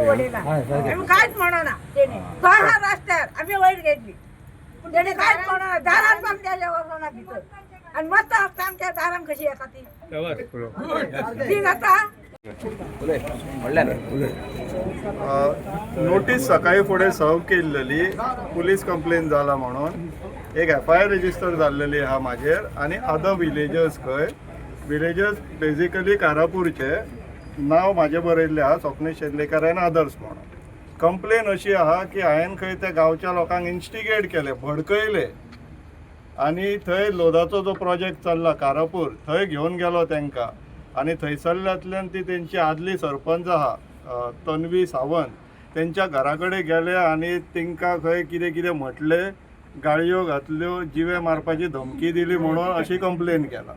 वडील आम्ही काहीच म्हणा त्याने हा रस्त्यावर आम्ही वाईट घेतली त्याने काहीच म्हणा दारात पण त्याच्यावर तिथं आणि मस्त आमच्या दारात कशी येतात ती आता नोटीस सकाळी फुडें सर्व केल्लेली पुलीस कंप्लेन जाला म्हणून एक FIR रजिस्टर जाल्लेली आहा म्हाजेर आनी अदर विलेजर्स खंय विलेजर्स बेजिकली कारापूरचे नांव म्हाजें बरयल्लें आहा स्वप्नेश शेर्लेकर एंड अदर्स म्हणून. कंप्लेन अशी आहा की हांवें खंय त्या गांवच्या लोकांक इन्स्टिगेट केले भडकयले आनी थंय लोदाचो जो प्रोजेक्ट चल्ला कारापूर थंय घेवन गेलो तांकां आनी थंयसरल्यांतल्यान ती तेंची आदली सरपंच आहा तन्वी सावंत तेंच्या घरा कडेन गेले आनी तांकां खंय कितें कितें म्हटलें गाळयो घातल्यो जिवे मारपाची धमकी दिली म्हणून अशी कंप्लेन केला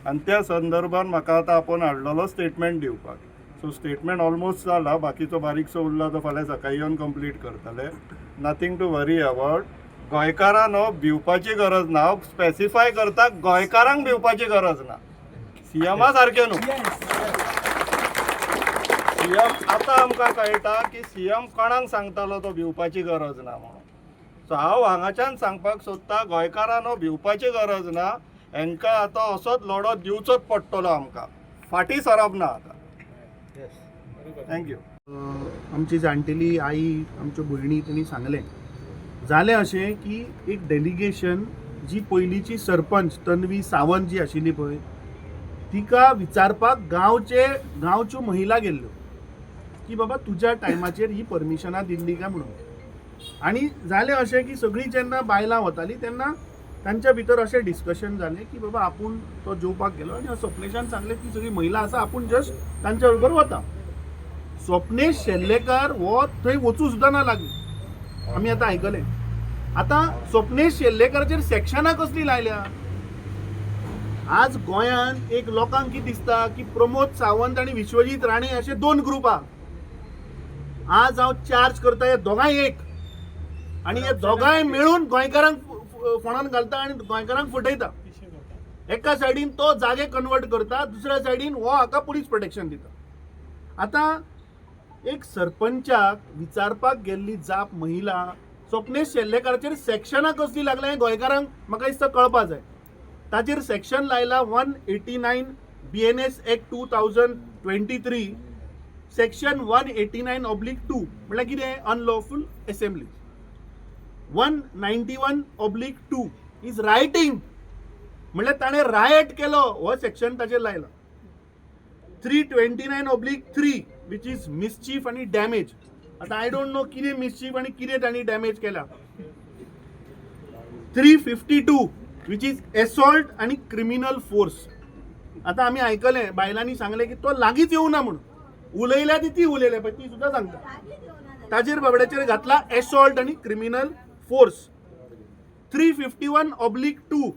आनी त्या संदर्भात म्हाका आतां आपूण हाडलेलो स्टेटमेंट दिवपाक. सो स्टेटमेंट ऑलमोस्ट जाला बाकीचो बारीकसो उरला तो फाल्यां सकाळी येवन कंप्लीट करतले. Nothing to worry about. गोंयकारांक भिवपाची गरज ना. हांव स्पेसिफाय करता गोंयकारांक भिवपाची गरज ना. सीएमा सारकें न्हू. सीएम आतां आमकां कळटा की सीएम कोणाक सांगतालो तो भिवपाची गरज ना म्हणून. सो हांव हांगाच्यान सांगपाक सोदतां गोंयकारांक भिवपाची गरज ना. हांकां आतां असोच लढो दिवचोच पडटलो आमकां. फाटीं सरप ना आतां. थँक्यू. आमची जाणटेली आई आमच्यो भयणी तेणी सांगलें जालें अशें की एक डेलिगेशन जी पयलींची सरपंच तन्वी सावंत जी आशिल्ली पळय तिका विचारपाक गांवच्यो महिला गेल्ल्यो की बाबा तुज्या टायमाचेर ही परमिशनां दिल्ली काय म्हणून. आनी जालें अशें की सगळीं जेन्ना बायलां वतालीं तेन्ना तांच्या भितर अशें डिस्कशन जालें की बाबा आपूण तो जेवपाक गेलो आनी स्वप्नेशान सांगलें की सगळीं महिला आसा आपूण जस्ट तांच्या बरोबर वता. स्वप्नेश शेर्लेकर हो थंय वचूं सुद्दां ना लागली. आमी आतां आयकलें. आतां स्वप्नेश शेर्लेकराचेर सेक्शनां कसलीं लायल्या. आज गोंयांत एक लोकांक कितें दिसता की प्रमोद सावंत आनी विश्वजीत राणे अशे दोन ग्रुप आहा. आज हांव चार्ज करता हे दोगांय एक आनी हे दोगांय मेळून गोंयकारांक फोंडान घालता आनी गोंयकारांक फटयता. एका सायडीन तो जागे कन्वर्ट करता दुसऱ्या सायडीन हो हाका पुलीस प्रोटेक्शन दिता. आतां एक सरपंचाक विचारपाक गेल्ली जाप महिला स्वप्नेश शेर्लेकराचेर सेक्शनां कसली लागल्या हें गोंयकारांक म्हाका दिसता कळपा जाय. ताचेर सेक्शन लायला 189 BNS Act 2023 सेक्शन 189/2 म्हळ्यार कितें अनलॉफूल असेंब्ली. 191/2 इज रायटिंग म्हळ्यार ताणें रायट केलो हो सेक्शन ताचेर लायला. 329/3 विच इज मिसचीफ आनी डॅमेज. आतां आय डोंट नो कितें मिसचीफ आनी कितें तांणी डॅमेज केला. 352 विच इज एसॉल्ट आनी क्रिमिनल फोर्स. आतां आमी आयकलें बायलांनी सांगलें की तो लागींच येवना म्हणून. उलयल्या ती उलयल्या पळय ती सुद्दां सांगता. ताचेर बाबड्याचेर घातला एसॉल्ट आनी criminal force. 351/2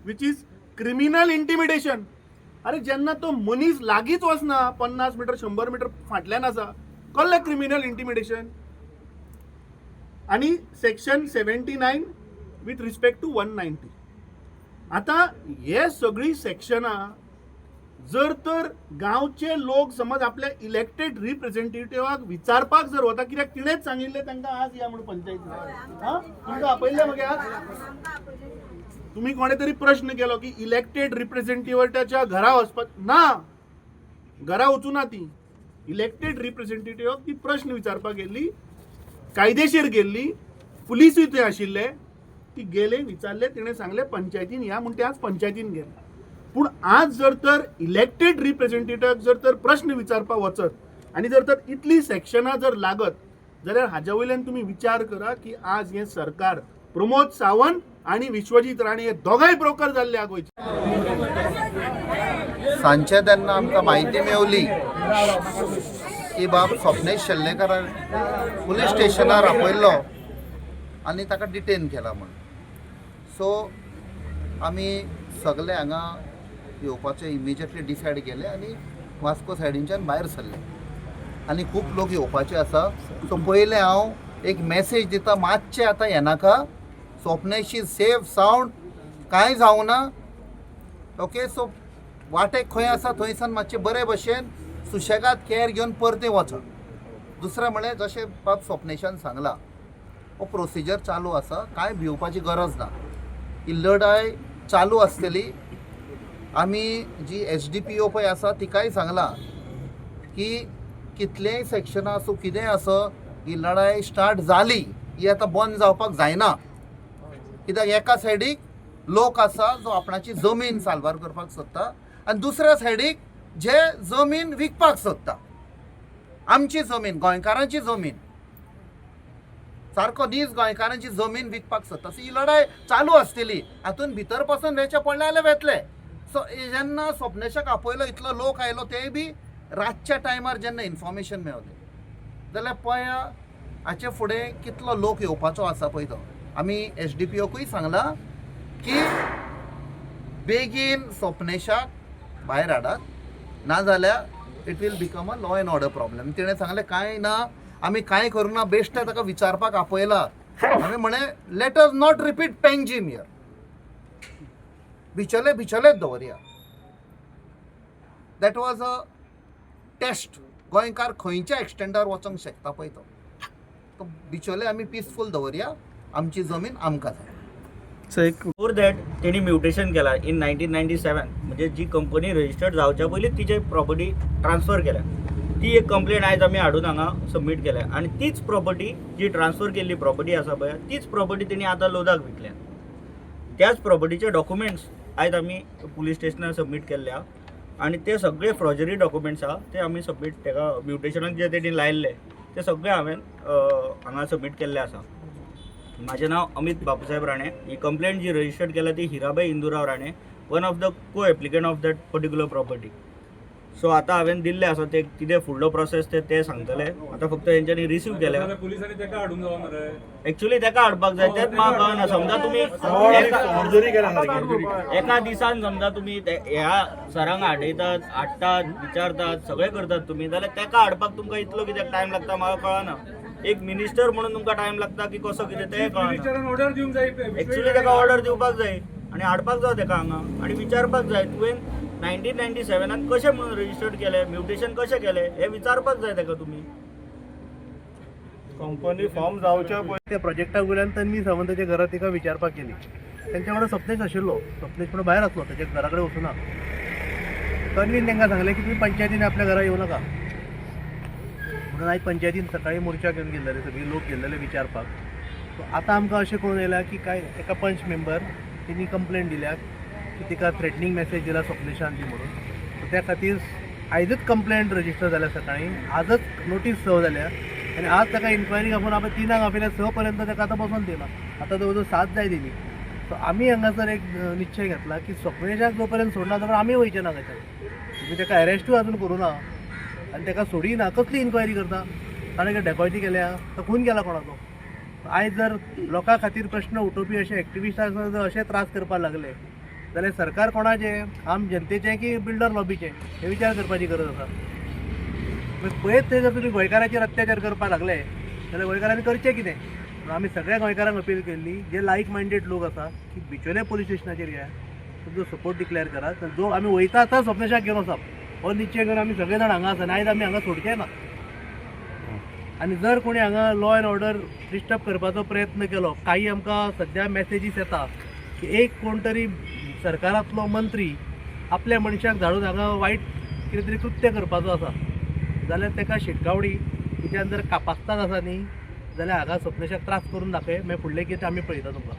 which is criminal intimidation. अरे जेन्ना तो मनीस लागींच वचना 50 मीटर 100 मीटर फाटल्यान आसा कसलें क्रिमिनल इंटिमिडेशन. आनी सेक्शन 79 विथ रिस्पेक्ट टू 190. आतां हे सगळीं सेक्शनां जर तर गांवचे लोक समज आपल्या इलेक्टेड रिप्रेझेंटेटिव्हाक विचारपाक जर वता कित्याक तिणेंच सांगिल्लें तांकां आज या म्हणून पंचायतीन तुमकां आपयल्लें मगे आज. तुम्ही कोणे तरी प्रश्न केलो की इलेक्टेड रिप्रेझेंटेटिव्हाच्या घरा वचपाक ना. घरा वचूना ती इलेक्टेड रिप्रेझेंटेटिव्हाक ती प्रश्न विचारपाक गेल्ली कायदेशीर गेल्ली. पुलिसूय थंय आशिल्ले. ती गेले विचारले तिणें सांगलें पंचायतीन या म्हणून ते आज पंचायतीन गेले. पूण आज जर तर इलेक्टेड रिप्रेझेंटेटिव्हाक जर तर प्रश्न विचारपाक वचत आनी जर तर इतली सेक्शनां जर लागत जाल्यार हाच्या वयल्यान तुमी विचार करा की आज हें सरकार प्रमोद सावंत आनी विश्वजीत राणे हे दोगांय ब्रोकर जाल्ले आहा गोंयचे. सांजचे तेन्ना आमकां म्हायती मेवली की बाब स्वप्नेश शेर्लेकर पुलीस स्टेशनार आपयल्लो आनी ताका डिटेन केला म्हणून. सो आमी सगळे हांगा येवपाचें इमिजिएटली डिसायड केलें आनी वास्को सायडींच्यान भायर सरले आनी खूब लोक येवपाचे आसा. सो पयलें हांव एक मॅसेज दिता मातशें आतां येनाका. स्वप्नेश इज सेफ सावंड कांय जावं ना. ओके. सो वाटेक खंय आसा थंयसान मातशें बरे भशेन सुशेगाद केअर घेवन परते वचा. दुसरें म्हळ्यार जशें बाब स्वप्नेशान सांगला हो प्रोसिजर चालू आसा, कांय भिवपाची गरज ना. ही लढाई चालू आसतली. आमी जी SDPO पळय आसा तिकाय सांगला की कितलेय सेक्शनां आसूं कितेंय आसो, ही लढाई स्टार्ट जाली ही आतां बंद जावपाक जायना. कित्याक एका सायडीक लोक आसा जो आपणाची जमीन साल्वार करपाक सोदता आनी दुसऱ्या सायडीक जे जमीन विकपाक सोदता. आमची जमीन, गोंयकारांची जमीन, सारको नीज गोंयकारांची जमीन विकपाक सोदता. सो ही लढाई चालू आसतली. हातून भितर पासून वेचे पडले जाल्यार वेतले. सो जेन्ना स्वप्नेशाक आपयलो इतलो लोक आयलो तेय बी रातच्या टायमार जेन्ना इन्फॉर्मेशन मेळ्ळें जाल्यार पळया हाचे फुडें कितलो लोक येवपाचो आसा पळय तो. आमी SDPOकूय सांगला की बेगीन स्वप्नेशाक भायर हाडात, नाजाल्यार it will become a law and order problem. तिणें सांगलें कांय ना, आमी कांय करूना, बेश्टे ताका विचारपाक आपयला. हांवें म्हळें let us not repeat Panjim here. भिचलेच दवरया. That was a test. गोंयकार खंयच्या एक्सटेंडार वचोंक शकता पळय तो भिचोले आमी पिसफूल दवरया. आमची जमीन आमकां जाय. बिफोर दॅट तेणी म्युटेशन केला इन 1997. म्हणजे जी कंपनी रजिस्टर्ड जावच्या पयलीं तिचे प्रॉपर्टी ट्रान्सफर केल्या. ती एक कंप्लेंट आयज आमी हाडून हांगा सबमीट केल्या. आनी तीच प्रॉपर्टी जी ट्रान्सफर केल्ली प्रॉपर्टी आसा पळय तीच प्रॉपर्टी तेणी आतां लोदाक विकल्या. त्याच प्रॉपर्टीचे डॉक्युमेंट्स आयज आमी पुलीस स्टेशनार सबमीट केल्ल्या. आनी ते सगळे फ्रॉजरी डॉक्युमेंट्स आहा ते आमी सबमीट तेका म्युटेशनाक जे तेणी लायल्ले ते सगळे हांवें हांगा सबमीट केल्ले आसा. माझे नाव अमित बापूसाहेब राणे. ही कंप्लेंट जी रजिस्टर्ड केला ती Hirabai Indurao Rane, one of the co applicant of that particular property. So आता हांवें दिल्ले आसा ते कितें फुडलो प्रोसेस ते सांगतले. आता फक्त हेंच्यांनी रिसीव केल्या. एक्चुअली तेका हाडपाक जाय तेच म्हाका कळना. समजा तुमी एका दिसान समजा तुमी ह्या सरांक हाडटात विचारतात सगळे करतात तुमी, जाल्यार तेका हाडपाक तुमकां इतलो कित्याक टायम लागता म्हाका कळना. एक मिनिस्टर म्हणून तुमकां टायम लागता की कसो कितें तें कळना. एक्चुअली तेका ऑर्डर दिवपाक जाय आनी हाडपाक जाय तेका हांगा आनी विचारपाक जाय तुवें 1997 कशें म्हणून रजिस्टर्ड केलें, म्युटेशन कशें केलें हें विचारपाक जाय तेका तुमी. कंपनी फॉर्म जावच्या पयलीं त्या प्रोजेक्टाक वयल्यान तन्वी सावंताच्या घरा तिका विचारपाक गेली. तेंच्या वांगडा स्वप्नेश आशिल्लो. स्वप्नेश पूण भायर आसलो, तेच्या घरा कडेन वचूना. तन्वीन तांकां सांगलें की तुमी पंचायतीन आपल्या घरा येवं नाका म्हणून. आयज पंचायतीन सकाळीं मोर्चा घेवन गेल्ले, सगळी लोक गेल्लेले विचारपाक. सो आतां आमकां अशें कळून येयला की काय एका पंच मेंबर तेणी कंप्लेंट दिल्या की तिका थ्रेटनींग मेसेज दिला स्वप्नेशान ती म्हणून. सो त्या खातीर आयजच कंप्लेंट रजिस्टर जाल्या सकाळीं, आजच नोटीस सर्व जाल्या आनी आज ताका इन्क्वायरी घालून आमी 3 आपयल्या 6 पर्यंत ताका आतां बसोन दिला. आतां जवळ जवळ 7 जाय दिली. सो आमी हांगासर एक निश्चय घेतला की स्वप्नेशाक जो पर्यंत सोडना तो आमी वयचे ना खंयच्यान. तुमी ताका अरेस्टूय अजून करूना आनी ताका सोडिना. कसली इन्क्वायरी करता? ताणें डेकॉयटी केल्या, तो खून केला कोणाचो? आयज जर लोकां खातीर प्रश्न उठोवपी अशे एक्टिविस्टांक जर अशे त्रास करपाक लागले जाल्यार सरकार कोणाचें, आम जनतेचें की बिल्डर लॉबीचें हे विचार करपाची गरज आसा. पळयत थंय जर तुमी गोंयकाराचेर अत्याचार करपाक लागले जाल्यार गोंयकारांनी करचें कितें? आमी सगळ्या गोंयकारांक अपील केल्ली, जे लायक मायंडेड लोक आसा की बिचोले पुलीस स्टेशनाचेर या, तुमचो सपोर्ट डिक्लेअर करात. जो आमी वयता आतां स्वप्नेशाक घेवन वचप हो निश्चय करून आमी सगळे जाण हांगा आसा. आयज आमी हांगा सोडचे ना. आनी जर कोणी हांगा लॉ एंड ऑर्डर डिस्टर्ब करपाचो प्रयत्न केलो, काही आमकां सद्या मेसेजीस येता की एक कोण तरी सरकारांतलो मंत्री आपल्या मनशाक धाडून हांगा वायट कितें तरी कृत्य करपाचो आसा जाल्यार ताका शिटकावडी तिच्यान जर कापासतात आसा न्ही जाल्यार हांगा स्वप्नेशाक त्रास करून दाखय. मागीर फुडलें कितें आमी पळयता तुमकां.